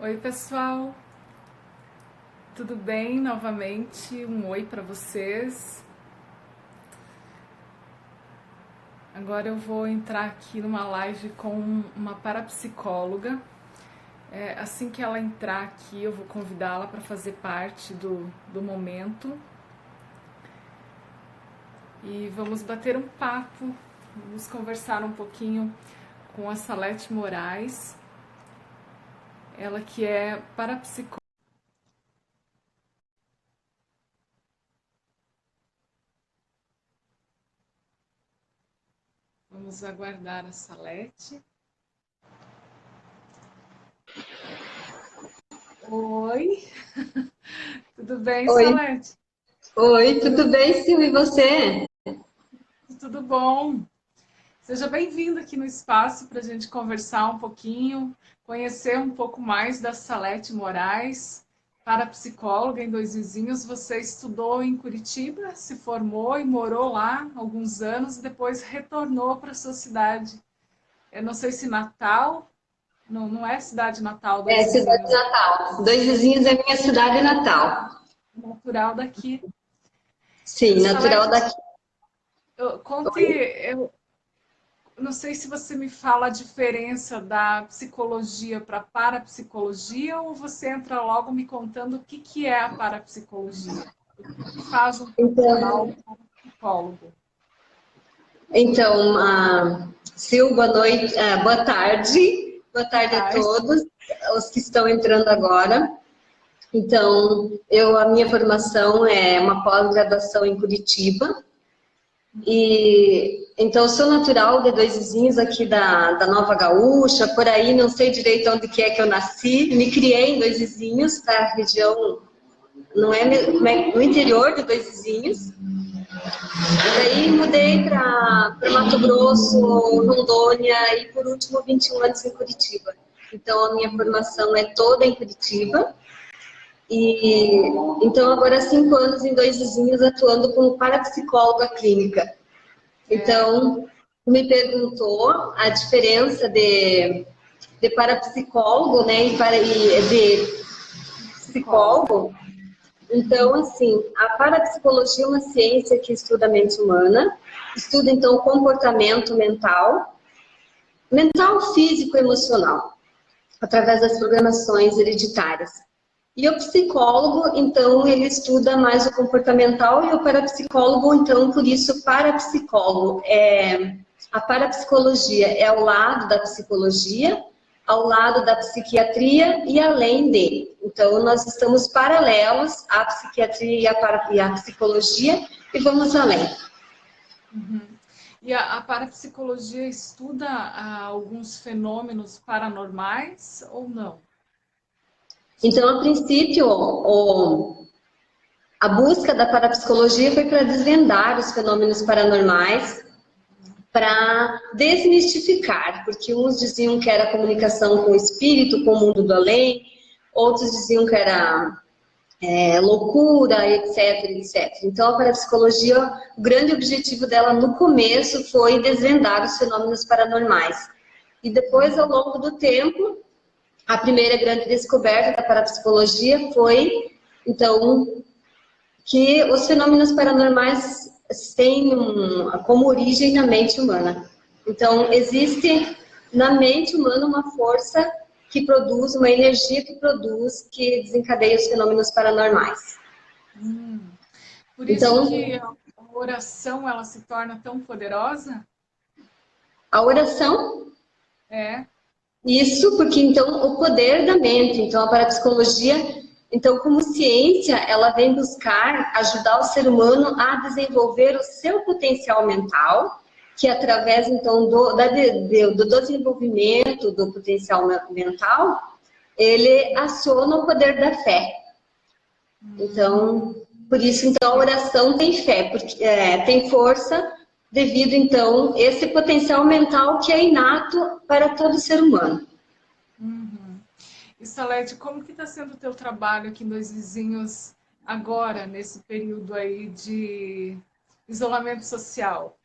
Oi, pessoal, tudo bem? Novamente, um oi para vocês. Agora eu vou entrar aqui numa live com uma parapsicóloga. Assim que ela entrar aqui, eu vou convidá-la para fazer parte do momento e vamos bater um papo, vamos conversar um pouquinho com a Salete Moraes, ela que é parapsicóloga. Vamos aguardar a Salete. Oi, tudo bem, Oi, Salete? oi, tudo bem, Sil, e você? Tudo bom? Seja bem-vindo aqui no espaço para a gente conversar um pouquinho, conhecer um pouco mais da Salete Moraes, parapsicóloga em Dois Vizinhos. Você estudou em Curitiba, se formou e morou lá alguns anos, e depois retornou para a sua cidade. Eu não sei se Natal, não é cidade natal, É, Dois cidade Vizinhos, natal. Dois vizinhos é minha cidade natal. é natural daqui. Sim, natural Salete, daqui. conte, Oi. não sei se você me fala a diferença da psicologia para parapsicologia ou você entra logo me contando o que é a parapsicologia. O que faz um profissional Então, psicólogo? Sil, boa noite, boa tarde. Boa Boa tarde a tarde. todos os que estão entrando agora. Então, a minha formação é uma pós-graduação em Curitiba. E então eu sou natural de Dois Vizinhos aqui da Nova Gaúcha, por aí, não sei direito onde que é que eu nasci, me criei em Dois Vizinhos, da região, não é no interior de Dois Vizinhos. E daí mudei para Mato Grosso, Rondônia e por último 21 anos em Curitiba. Então a minha formação é toda em Curitiba. E então agora há 5 anos em Dois Vizinhos atuando como parapsicóloga clínica. É, Então, me perguntou a diferença de parapsicólogo, né, e de psicóloga. psicólogo. Então, assim, a parapsicologia é uma ciência que estuda a mente humana, estuda, então, o comportamento mental, físico e emocional, através das programações hereditárias. E o psicólogo, então, ele estuda mais o comportamental e o parapsicólogo, então, por isso, parapsicólogo. A parapsicologia é ao lado da psicologia, ao lado da psiquiatria e além de. Então, nós estamos paralelos à psiquiatria e à psicologia e vamos além. Uhum. E a parapsicologia estuda alguns fenômenos paranormais ou não? Então, a princípio, a busca da parapsicologia foi para desvendar os fenômenos paranormais, para desmistificar, porque uns diziam que era comunicação com o espírito, com o mundo do além, outros diziam que era loucura, etc, etc. Então, a parapsicologia, o grande objetivo dela no começo foi desvendar os fenômenos paranormais. E depois, ao longo do tempo, a primeira grande descoberta da parapsicologia foi, então, que os fenômenos paranormais têm como origem na mente humana. Então, existe na mente humana uma força que produz, uma energia que produz, que desencadeia os fenômenos paranormais. Hum. Por isso que Então, a oração ela se torna tão poderosa? a oração, É. isso porque então o poder da mente, então a parapsicologia, então como ciência, ela vem buscar ajudar o ser humano a desenvolver o seu potencial mental, que através então do desenvolvimento do potencial mental, ele aciona o poder da fé. Então, por isso então a oração tem fé, porque tem força devido então esse potencial mental que é inato para todo ser humano. Uhum. E Salete, como que está sendo o teu trabalho aqui em Dois Vizinhos agora, nesse período aí de isolamento social?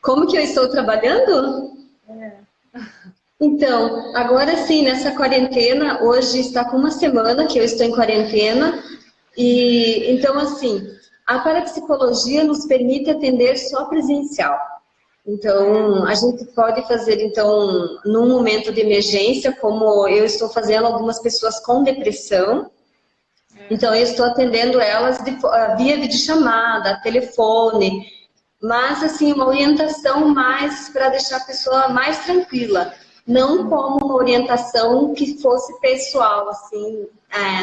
Como que eu estou trabalhando? Então, agora sim, nessa quarentena, hoje está com uma semana que eu estou em quarentena, e então, assim, a parapsicologia nos permite atender só presencial. Então, a gente pode fazer, então, num momento de emergência, como eu estou fazendo algumas pessoas com depressão, então eu estou atendendo elas via videochamada, telefone, mas, assim, uma orientação mais para deixar a pessoa mais tranquila. Não como uma orientação que fosse pessoal, assim,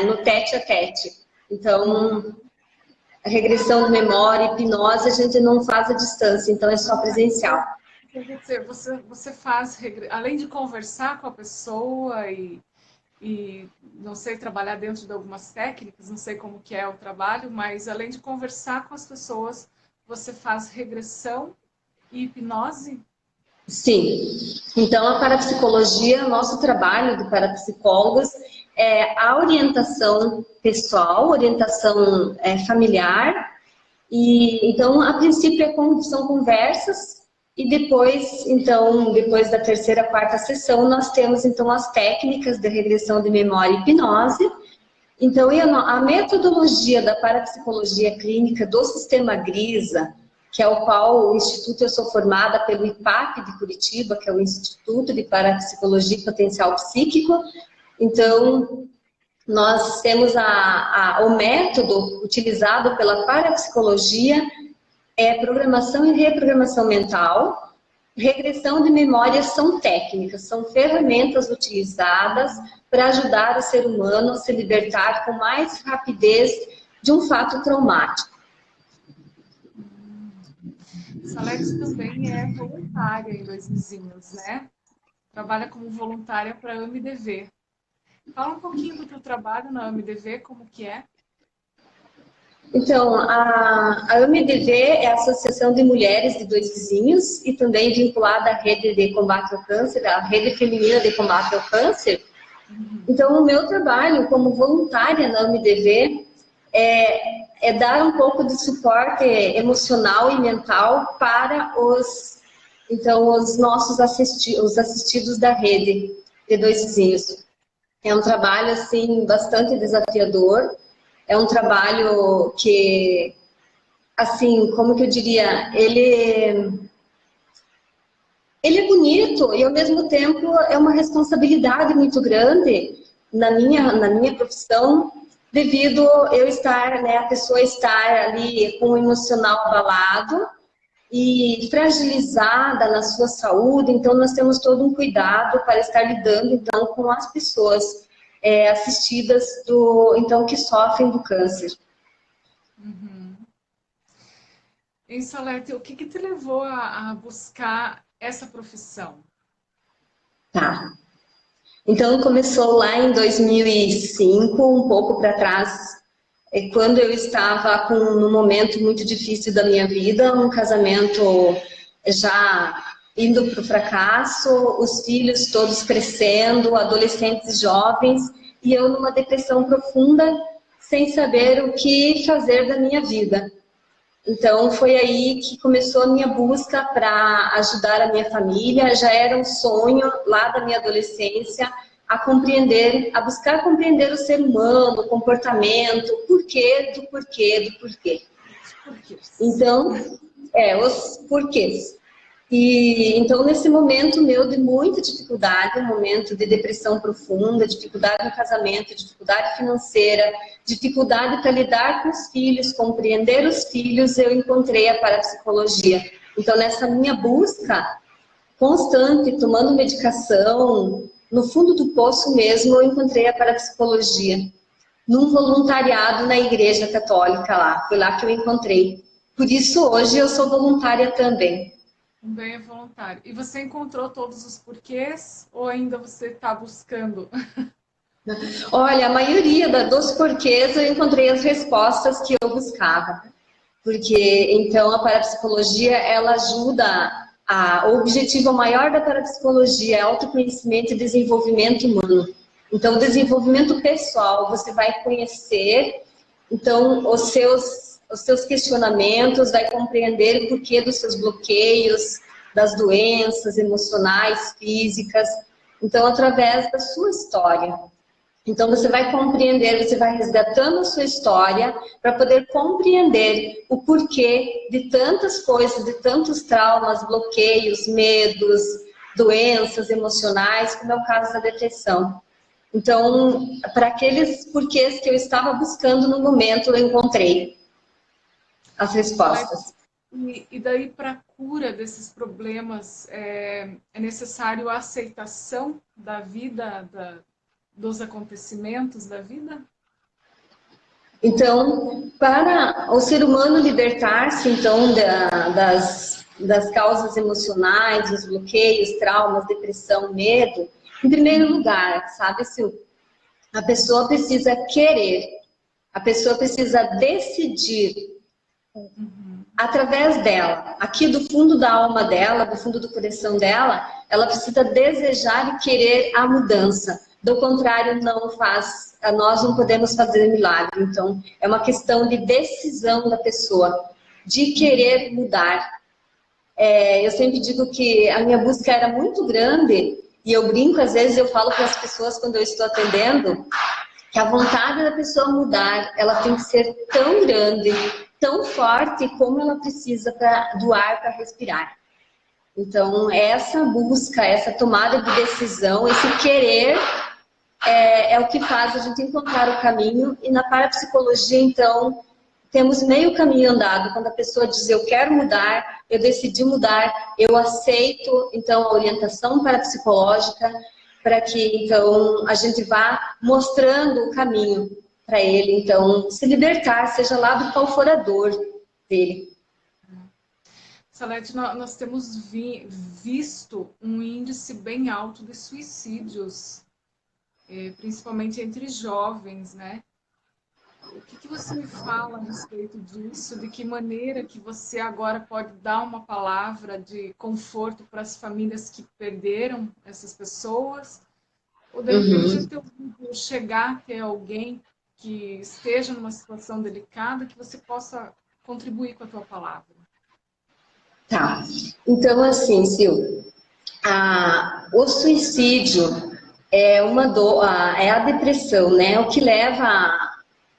no tete a tete. Então, a regressão de memória, hipnose, a gente não faz à distância, então é só presencial. Quer dizer, você faz, além de conversar com a pessoa e, não sei, trabalhar dentro de algumas técnicas, não sei como que é o trabalho, mas além de conversar com as pessoas, você faz regressão e hipnose? Sim. Então, a parapsicologia, nosso trabalho de parapsicólogos é a orientação pessoal, orientação familiar. E então, a princípio, são conversas e depois, então, depois da terceira, quarta sessão, nós temos então as técnicas de regressão de memória e hipnose. Então, a metodologia da parapsicologia clínica do sistema GRISA, que é o qual o Instituto, eu sou formada pelo IPAP de Curitiba, que é o Instituto de Parapsicologia e Potencial Psíquico. Então, nós temos o método utilizado pela parapsicologia é programação e reprogramação mental. Regressão de memórias são técnicas, são ferramentas utilizadas para ajudar o ser humano a se libertar com mais rapidez de um fato traumático. Salete também é voluntária em Dois Vizinhos, né? Trabalha como voluntária para a AMDV. Fala um pouquinho do teu trabalho na AMDV, como que é? Então, a AMDV é a Associação de Mulheres de Dois Vizinhos e também vinculada à Rede de Combate ao Câncer, a Rede Feminina de Combate ao Câncer. Então, o meu trabalho como voluntária na AMDV é dar um pouco de suporte emocional e mental para os nossos assistidos da Rede de Dois Vizinhos. É um trabalho, assim, bastante desafiador. É um trabalho que, assim, como que eu diria, ele é bonito e, ao mesmo tempo, é uma responsabilidade muito grande na minha profissão, devido eu estar, né, a pessoa estar ali com o emocional abalado e fragilizada na sua saúde. Então, nós temos todo um cuidado para estar lidando, então, com as pessoas assistidas que sofrem do câncer. Uhum. E, Salete, o que te levou a buscar essa profissão? Tá. Então, começou lá em 2005, um pouco para trás, quando eu estava num momento muito difícil da minha vida, um casamento já indo para o fracasso, os filhos todos crescendo, adolescentes jovens, e eu numa depressão profunda, sem saber o que fazer da minha vida. Então, foi aí que começou a minha busca para ajudar a minha família. Já era um sonho lá da minha adolescência a buscar compreender o ser humano, o comportamento, o porquê do porquê do porquê. Então, os porquês. E então, nesse momento meu de muita dificuldade, um momento de depressão profunda, dificuldade no casamento, dificuldade financeira, dificuldade para lidar com os filhos, compreender os filhos, eu encontrei a parapsicologia. Então, nessa minha busca constante, tomando medicação, no fundo do poço mesmo, eu encontrei a parapsicologia. Num voluntariado na Igreja Católica lá, foi lá que eu encontrei. Por isso, hoje, eu sou voluntária também. Também é voluntário. E você encontrou todos os porquês ou ainda você está buscando? Olha, a maioria dos porquês eu encontrei as respostas que eu buscava. Porque, então, a parapsicologia, ela ajuda, o objetivo maior da parapsicologia é autoconhecimento e desenvolvimento humano. Então, o desenvolvimento pessoal, você vai conhecer, então, os seus questionamentos, vai compreender o porquê dos seus bloqueios, das doenças emocionais, físicas. Então, através da sua história. Então, você vai compreender, você vai resgatando a sua história para poder compreender o porquê de tantas coisas, de tantos traumas, bloqueios, medos, doenças emocionais, como é o caso da depressão. Então, para aqueles porquês que eu estava buscando no momento, eu encontrei as respostas. E daí, para a cura desses problemas, é necessário a aceitação da vida, dos acontecimentos da vida? Então, para o ser humano libertar-se, então, das causas emocionais, dos bloqueios, traumas, depressão, medo, em primeiro lugar, sabe, Sil, a pessoa precisa querer, a pessoa precisa decidir, através dela, aqui do fundo da alma dela, do fundo do coração dela, ela precisa desejar e querer a mudança. Do contrário, nós não podemos fazer milagre. Então, é uma questão de decisão da pessoa, de querer mudar. Eu sempre digo que a minha busca era muito grande, e eu brinco, às vezes eu falo para as pessoas quando eu estou atendendo, que a vontade da pessoa mudar, ela tem que ser tão grande, tão forte, como ela precisa do ar para respirar. Então, essa busca, essa tomada de decisão, esse querer, é o que faz a gente encontrar o caminho. E na parapsicologia, então, temos meio caminho andado. Quando a pessoa diz, eu quero mudar, eu decidi mudar, eu aceito, então, a orientação parapsicológica, para que, então, a gente vá mostrando o caminho para ele, então, se libertar, seja lá do qual for a dor dele. Salete, nós temos visto um índice bem alto de suicídios, principalmente entre jovens, né? O que você me fala a respeito disso? De que maneira que você agora pode dar uma palavra de conforto para as famílias que perderam essas pessoas? Ou de repente eu chegar até alguém que esteja numa situação delicada, que você possa contribuir com a tua palavra? Tá. Então, assim, Sil, o suicídio é é a depressão, né? O que leva,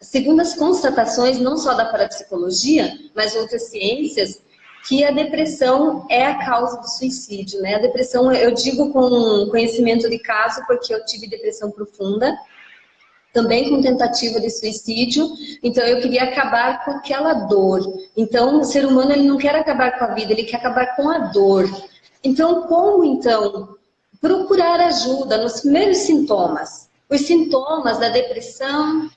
segundo as constatações, não só da parapsicologia, mas outras ciências, que a depressão é a causa do suicídio, né? A depressão, eu digo com conhecimento de caso, porque eu tive depressão profunda, também com tentativa de suicídio, então eu queria acabar com aquela dor. Então, o ser humano, ele não quer acabar com a vida, ele quer acabar com a dor. Então, como, então, procurar ajuda nos primeiros sintomas? Os sintomas da depressão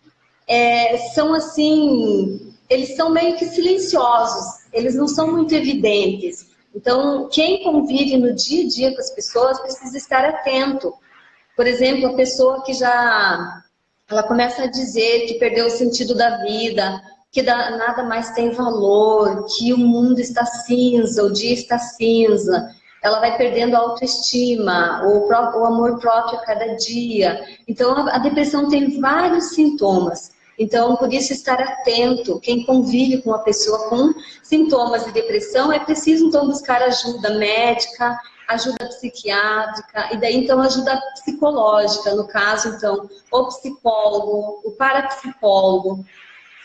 são assim, eles são meio que silenciosos, eles não são muito evidentes. Então, quem convive no dia a dia com as pessoas precisa estar atento. Por exemplo, a pessoa que ela começa a dizer que perdeu o sentido da vida, que nada mais tem valor, que o mundo está cinza, o dia está cinza. Ela vai perdendo a autoestima, o amor próprio a cada dia. Então, a depressão tem vários sintomas. Então, por isso, estar atento. Quem convive com uma pessoa com sintomas de depressão, é preciso, então, buscar ajuda médica, ajuda psiquiátrica, e daí, então, ajuda psicológica. No caso, então, o psicólogo, o parapsicólogo.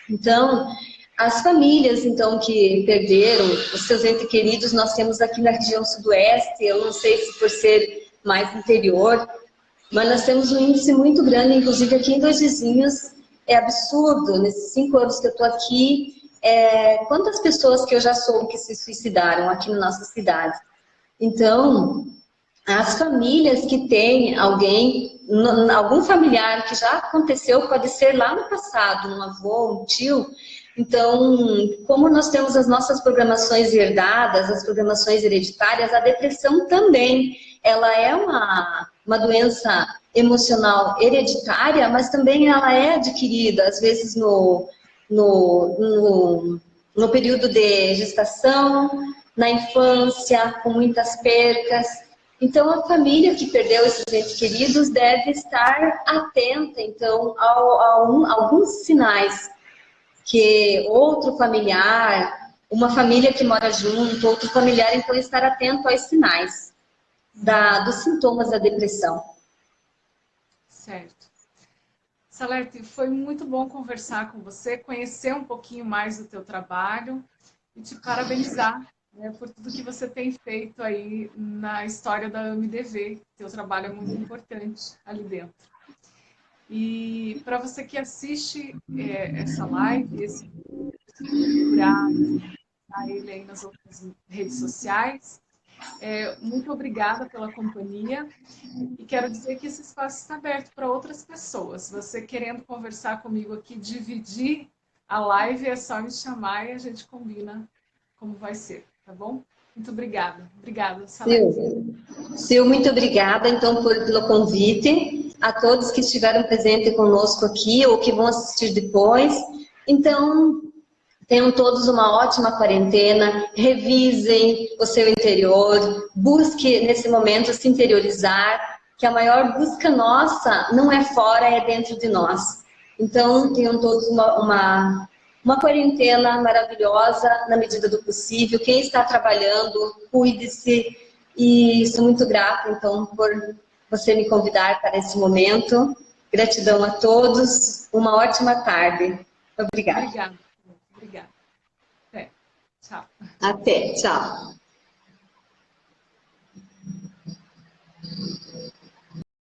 Então, as famílias, então, que perderam os seus entes queridos, nós temos aqui na região sudoeste, eu não sei se por ser mais interior, mas nós temos um índice muito grande, inclusive aqui em Dois Vizinhos, é absurdo, nesses 5 anos que eu estou aqui, quantas pessoas que eu já soube que se suicidaram aqui na nossa cidade. Então, as famílias que têm algum familiar que já aconteceu, pode ser lá no passado, um avô, um tio. Então, como nós temos as nossas programações herdadas, as programações hereditárias, a depressão também, ela é uma doença emocional hereditária, mas também ela é adquirida, às vezes no período de gestação, na infância, com muitas percas. Então, a família que perdeu esses entes queridos deve estar atenta, então, a alguns sinais que outro familiar, uma família que mora junto, outro familiar, então, estar atento aos sinais. dos sintomas da depressão. Certo. Salete, foi muito bom conversar com você, conhecer um pouquinho mais do teu trabalho e te parabenizar, né, por tudo que você tem feito aí na história da AMDV. Teu trabalho é muito importante ali dentro. E para você que assiste essa live, esse vídeo, se procurar ele aí nas outras redes sociais, muito obrigada pela companhia. E quero dizer que esse espaço está aberto para outras pessoas. Você querendo conversar comigo aqui, dividir a live, é só me chamar e a gente combina como vai ser, tá bom? Muito obrigada. Obrigada, Salete. Sil, muito obrigada, então, pelo convite. A todos que estiveram presentes conosco aqui ou que vão assistir depois. Então, tenham todos uma ótima quarentena, revisem o seu interior, busque nesse momento se interiorizar, que a maior busca nossa não é fora, é dentro de nós. Então, tenham todos uma quarentena maravilhosa na medida do possível. Quem está trabalhando, cuide-se. E sou muito grata, então, por você me convidar para esse momento. Gratidão a todos. Uma ótima tarde. Obrigada. Obrigada. Obrigada. Até. Tchau. Até. Tchau.